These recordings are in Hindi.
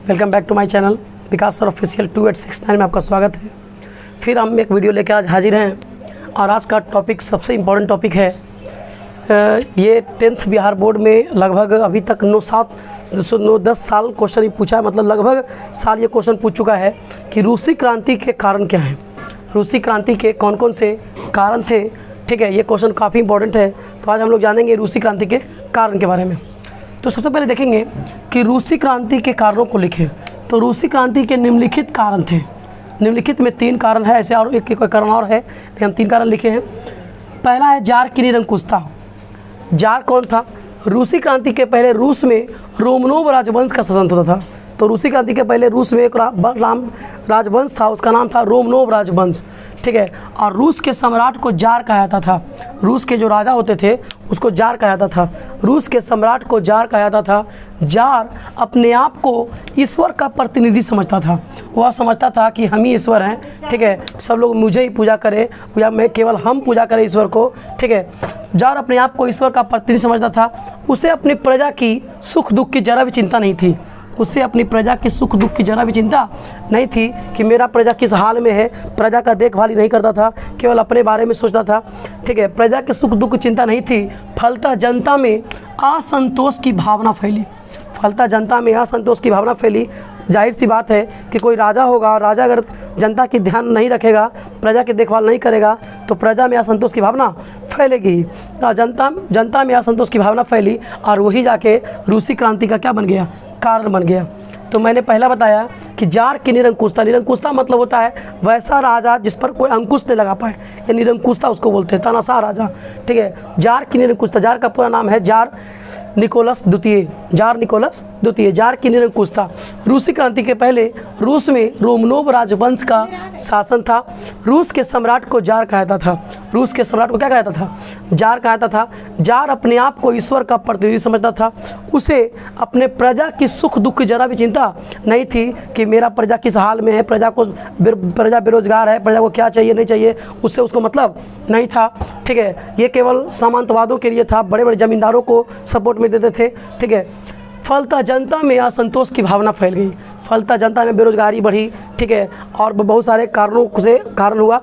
Welcome back to my channel Vikas sir official 2869 में आपका स्वागत है। फिर हम एक वीडियो लेकर आज हाजिर हैं और आज का टॉपिक सबसे इम्पोर्टेंट टॉपिक है। ये 10th बिहार बोर्ड में लगभग अभी तक 9-10 साल क्वेश्चन ही पूछा है, मतलब लगभग साल ये क्वेश्चन पूछ चुका है कि रूसी क्रांति के कारण क्या हैं, रूसी क्रांति के कौन कौन से कारण थे। ठीक है, ये क्वेश्चन काफ़ी इंपॉर्टेंट है। तो आज हम लोग जानेंगे रूसी क्रांति के कारण के बारे में। तो सबसे पहले देखेंगे कि रूसी क्रांति के कारणों को लिखें। तो रूसी क्रांति के निम्नलिखित कारण थे। निम्नलिखित में 3 कारण है, ऐसे और एक कारण और है, तो हम 3 कारण लिखे हैं। पहला है जार की निरंकुशता। जार कौन था? रूसी क्रांति के पहले रूस में रोमनोव राजवंश का शासन होता था। तो रूसी क्रांति के पहले रूस में एक राजवंश था, उसका नाम था रोमनोव राजवंश। ठीक है, और रूस के सम्राट को जार कहा जाता था। रूस के जो राजा होते थे उसको जार कहा जाता था। रूस के सम्राट को जार कहा जाता था। जार अपने आप को ईश्वर का प्रतिनिधि समझता था। वह समझता था कि हम ही ईश्वर हैं। ठीक है, सब लोग मुझे ही पूजा करें या मैं केवल हम पूजा करें ईश्वर को। ठीक है, जार अपने आप को ईश्वर का प्रतिनिधि समझता था। उसे अपनी प्रजा की सुख दुख की जरा भी चिंता नहीं थी। उससे अपनी प्रजा की सुख दुख की जरा भी चिंता नहीं थी कि मेरा प्रजा किस हाल में है। प्रजा का देखभाल ही नहीं करता था, केवल अपने बारे में सोचता था। ठीक है, प्रजा के सुख दुख की चिंता नहीं थी। फलतः जनता में असंतोष की भावना फैली। फलतः जनता में असंतोष की भावना फैली। जाहिर सी बात है कि कोई राजा होगा, राजा अगर जनता की ध्यान नहीं रखेगा, प्रजा की देखभाल नहीं करेगा, तो प्रजा में असंतोष की भावना फैलेगी। जनता में असंतोष की भावना फैली और वही जाके रूसी क्रांति का क्या बन गया? कारण बन गया। तो मैंने पहला बताया कि जार की निरंकुशता। निरंकुशता मतलब होता है वैसा राजा जिस पर कोई अंकुश नहीं लगा पाए, या निरंकुशता उसको बोलते हैं, तानाशाह राजा। ठीक है, जार की निरंकुशता। जार का पूरा नाम है जार निकोलस द्वितीय। जार निकोलस द्वितीय, जार की निरंकुशता। रूसी क्रांति के पहले रूस में रोमनोव राजवंश का शासन था। रूस के सम्राट को जार कहा जाता था। रूस के सम्राट को क्या कहा जाता था? जार कहा जाता था। जार अपने आप को ईश्वर का प्रतिनिधि समझता था। उसे अपने प्रजा की सुख दुख की जरा भी चिंता नहीं थी कि मेरा प्रजा किस हाल में है, प्रजा बेरोजगार है, प्रजा को क्या चाहिए नहीं चाहिए, उससे उसको मतलब नहीं था। ठीक है, ये केवल सामंतवादों के लिए था, बड़े बड़े जमींदारों को सपोर्ट में देते थे। ठीक है, फलतः जनता में असंतोष की भावना फैल गई। फलतः जनता में बेरोजगारी बढ़ी। ठीक है, और बहुत सारे कारणों से कारण हुआ,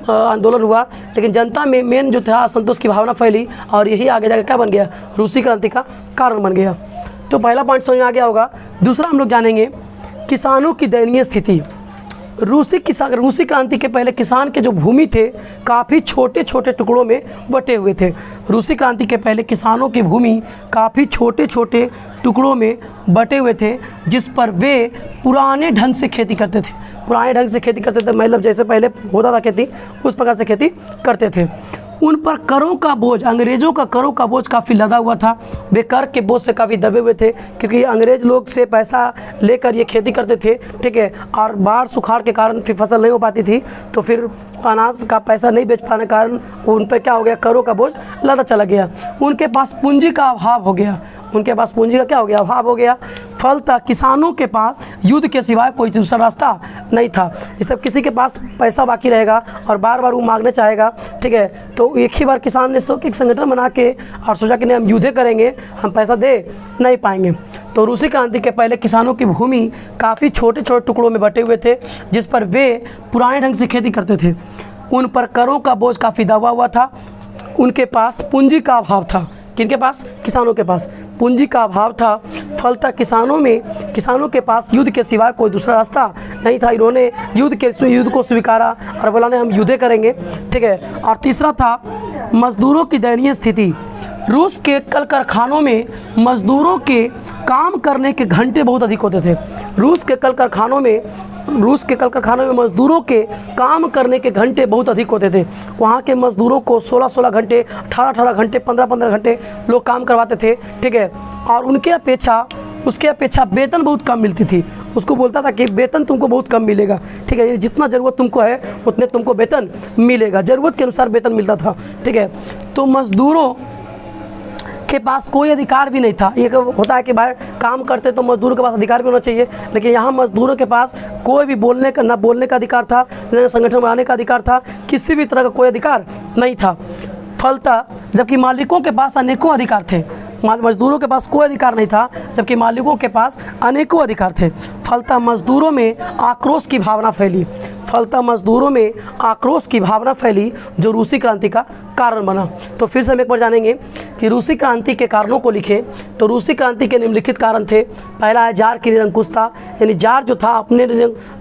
आंदोलन हुआ, लेकिन जनता में मेन जो था असंतोष की भावना फैली और यही आगे जाकर क्या बन गया? रूसी क्रांति का कारण बन गया। तो पहला पॉइंट समझ में आ गया होगा। दूसरा हम लोग जानेंगे किसानों की दयनीय स्थिति। रूसी क्रांति के पहले किसान के जो भूमि थे काफ़ी छोटे छोटे टुकड़ों में बटे हुए थे। रूसी क्रांति के पहले किसानों की भूमि काफ़ी छोटे छोटे टुकड़ों में बटे हुए थे, जिस पर वे पुराने ढंग से खेती करते थे। पुराने ढंग से खेती करते थे मतलब जैसे पहले होता था खेती, उस प्रकार से खेती करते थे। उन पर करों का बोझ, अंग्रेज़ों का करों का बोझ काफ़ी लदा हुआ था। वे कर के बोझ से काफ़ी दबे हुए थे, क्योंकि अंग्रेज़ लोग से पैसा लेकर ये खेती करते थे। ठीक है, और बाढ़ सुखाड़ के कारण फिर फसल नहीं हो पाती थी, तो फिर अनाज का पैसा नहीं बेच पाने के कारण उन पर क्या हो गया? करों का बोझ लदा चला गया। उनके पास पूंजी का अभाव हो गया। उनके पास पूंजी का क्या हो गया? अभाव हो गया। फलतः किसानों के पास युद्ध के सिवाय कोई दूसरा रास्ता नहीं था। जैसे किसी के पास पैसा बाकी रहेगा और बार बार वो मांगने चाहेगा, ठीक है, तो एक ही बार किसान ने एक संगठन बना के और सोचा कि नहीं हम युद्ध करेंगे, हम पैसा दे नहीं पाएंगे। तो रूसी क्रांति के पहले किसानों की भूमि काफ़ी छोटे छोटे टुकड़ों में बटे हुए थे, जिस पर वे पुराने ढंग से खेती करते थे। उन पर करों का बोझ काफ़ी दबा हुआ था। उनके पास पूंजी का अभाव था। किनके पास? किसानों के पास पूंजी का अभाव था। फलतः किसानों के पास युद्ध के सिवाय कोई दूसरा रास्ता नहीं था। इन्होंने युद्ध को स्वीकारा और बोला नहीं हम युद्ध करेंगे। ठीक है, और तीसरा था मजदूरों की दयनीय स्थिति। रूस के कल कारखानों में मजदूरों के काम करने के घंटे बहुत अधिक होते थे। रूस के कल कारखानों में मजदूरों के काम करने के घंटे बहुत अधिक होते थे। वहाँ के मजदूरों को 16-16 घंटे, 18-18 घंटे, 15-15 घंटे लोग काम करवाते थे। ठीक है, और उसके अपेक्षा वेतन बहुत कम मिलती थी। उसको बोलता था कि वेतन तुमको बहुत कम मिलेगा। ठीक है, जितना ज़रूरत तुमको है उतने तुमको वेतन मिलेगा। ज़रूरत के अनुसार वेतन मिलता था। ठीक है, तो मजदूरों के पास कोई अधिकार भी नहीं था। ये होता है कि भाई काम करते तो मजदूरों के पास अधिकार भी होना चाहिए, लेकिन यहाँ मजदूरों के पास कोई भी बोलने का अधिकार था, संगठन बनाने का अधिकार था, किसी भी तरह का कोई अधिकार नहीं था। फलतः जबकि मालिकों के पास अनेकों अधिकार थे, मजदूरों के पास कोई अधिकार नहीं था, जबकि मालिकों के पास अनेकों अधिकार थे। फलतः मजदूरों में आक्रोश की भावना फैली। फलतः मजदूरों में आक्रोश की भावना फैली, जो रूसी क्रांति का कारण बना। तो फिर से हम एक बार जानेंगे कि रूसी क्रांति के कारणों को लिखें। तो रूसी क्रांति के निम्नलिखित कारण थे। पहला है जार की निरंकुशता, यानी जार जो था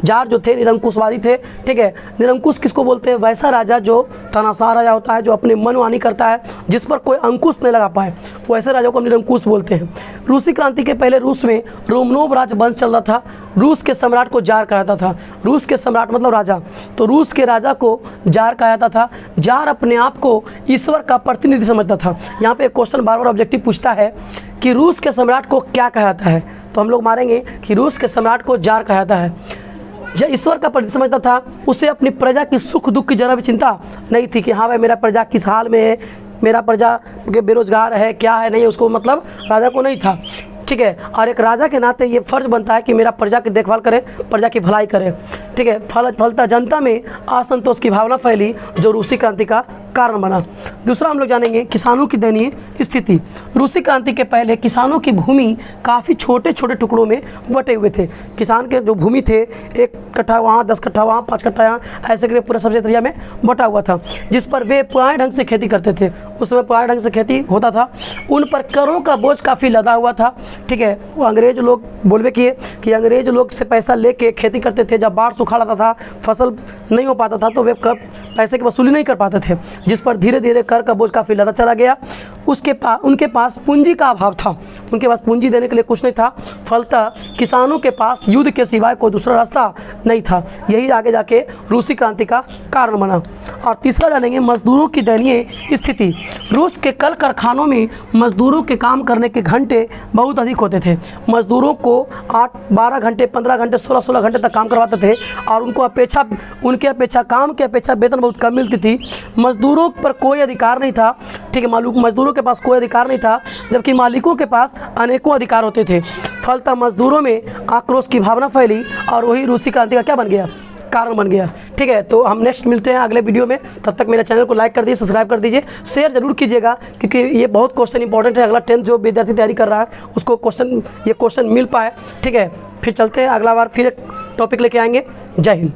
जार जो थे निरंकुशवादी थे। ठीक है, निरंकुश किसको बोलते हैं? वैसा राजा जो तानाशाह राजा होता है, जो अपने मनमानी करता है, जिस पर कोई अंकुश नहीं लगा पाए, वैसे राजा को हम निरंकुश बोलते हैं। रूसी क्रांति के पहले रूस में रोमनोव राजवंश चल रहा था। रूस के सम्राट को जार कहा जाता था। रूस के सम्राट मतलब राजा, तो रूस के राजा को जार कहा जाता था। जार अपने आप को ईश्वर का प्रतिनिधि समझता था। यहाँ पे एक क्वेश्चन बार बार ऑब्जेक्टिव पूछता है कि रूस के सम्राट को क्या कहा जाता है, तो हम लोग मारेंगे कि रूस के सम्राट को जार कहा जाता है। जब ईश्वर का प्रतिनिधि समझता था, उसे अपनी प्रजा की सुख दुख की जरा भी चिंता नहीं थी कि हाँ भाई मेरा प्रजा किस हाल में है, मेरा प्रजा बेरोजगार है, क्या है, नहीं, उसको मतलब राजा को नहीं था। ठीक है, और एक राजा के नाते ये फर्ज बनता है कि मेरा प्रजा की देखभाल करे, प्रजा की भलाई करे। ठीक है, फलतः जनता में असंतोष की भावना फैली, जो रूसी क्रांति का कारण बना। दूसरा हम लोग जानेंगे किसानों की दयनीय स्थिति। रूसी क्रांति के पहले किसानों की भूमि काफ़ी छोटे छोटे टुकड़ों में बटे हुए थे। किसान के जो भूमि थे, 1 कट्ठा वहाँ, 10 कट्ठा वहाँ, 5 कट्ठा यहाँ, ऐसे करके पूरा सब्जी एरिया में बटा हुआ था, जिस पर वे पुराने ढंग से खेती करते थे। उस समय पुराने ढंग से खेती होता था। उन पर करों का बोझ काफ़ी लदा हुआ था। ठीक है, वो अंग्रेज लोग बोलबे किए कि अंग्रेज लोग से पैसा लेके खेती करते थे। जब बाढ़ सुखा आता था, फसल नहीं हो पाता था, तो वे पैसे की वसूली नहीं कर पाते थे, जिस पर धीरे धीरे कर का बोझ काफ़ी लदा चला गया। उनके पास पूंजी का अभाव था। उनके पास पूंजी देने के लिए कुछ नहीं था। फलतः किसानों के पास युद्ध के सिवाय कोई दूसरा रास्ता नहीं था। यही आगे जाके रूसी क्रांति का कारण बना। और तीसरा जानेंगे मजदूरों की दयनीय स्थिति। रूस के कल कारखानों में मजदूरों के काम करने के घंटे बहुत अधिक होते थे। मजदूरों को 8-12 घंटे, 15 घंटे, 16-16 घंटे तक काम करवाते थे, और उनके अपेक्षा काम की अपेक्षा वेतन बहुत कम मिलती थी। मजदूरों पर कोई अधिकार नहीं था। ठीक है, मजदूरों के पास कोई अधिकार नहीं था, जबकि मालिकों के पास अनेकों अधिकार होते थे। फलतः मजदूरों में आक्रोश की भावना फैली, और वही रूसी क्रांति का क्या बन गया? कारण बन गया। ठीक है, तो हम नेक्स्ट मिलते हैं अगले वीडियो में। तब तक मेरे चैनल को लाइक कर दीजिए, सब्सक्राइब कर दीजिए, शेयर जरूर कीजिएगा, क्योंकि ये बहुत क्वेश्चन इंपॉर्टेंट है। अगला 10th जो विद्यार्थी तैयारी कर रहा है, उसको ये क्वेश्चन मिल पाए। ठीक है, फिर चलते हैं, अगला बार फिर एक टॉपिक लेके आएंगे। जय हिंद।